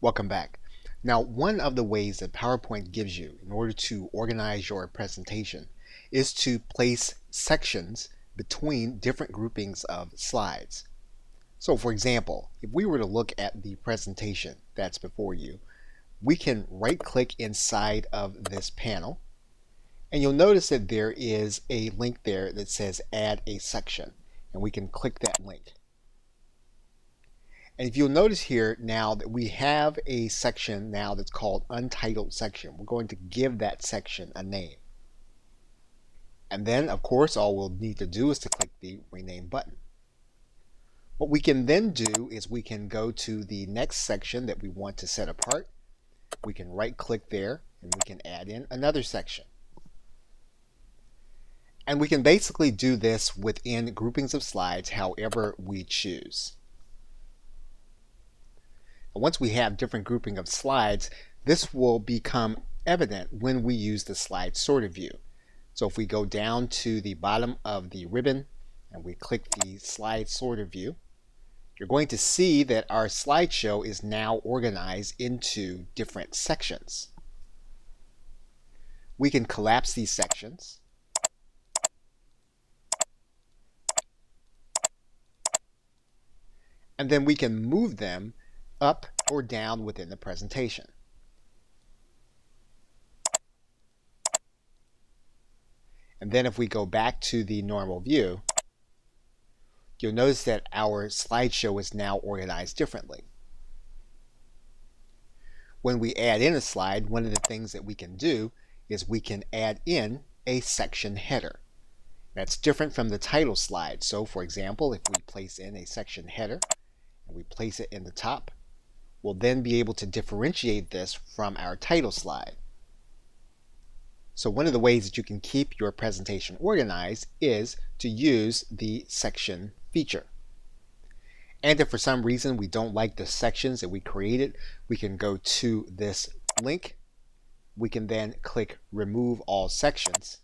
Welcome back. Now, one of the ways that PowerPoint gives you in order to organize your presentation is to place sections between different groupings of slides. So for example, if we were to look at the presentation that's before you, we can right-click inside of this panel, and you'll notice that there is a link there that says Add a Section, and we can click that link. And if you'll notice here now that we have a section now that's called Untitled Section, we're going to give that section a name. And then, of course, all we'll need to do is to click the Rename button. What we can then do is we can go to the next section that we want to set apart. We can right-click there, and we can add in another section. And we can basically do this within groupings of slides however we choose. Once we have different grouping of slides, this will become evident when we use the slide sorter view. So if we go down to the bottom of the ribbon and we click the slide sorter view, you're going to see that our slideshow is now organized into different sections. We can collapse these sections. And then we can move them up or down within the presentation. And then if we go back to the normal view, you'll notice that our slideshow is now organized differently. When we add in a slide, one of the things that we can do is we can add in a section header. That's different from the title slide. So for example, if we place in a section header and we place it in the top, we'll then be able to differentiate this from our title slide. So one of the ways that you can keep your presentation organized is to use the section feature. And if for some reason we don't like the sections that we created, we can go to this link. We can then click Remove All Sections.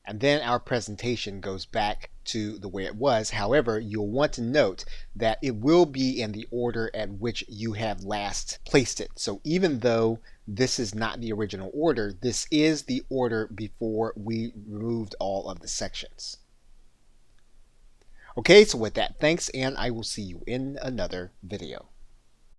And then our presentation goes back to the way it was. However, you'll want to note that it will be in the order at which you have last placed it. So even though this is not the original order, this is the order before we removed all of the sections. Okay, so with that, thanks, and I will see you in another video.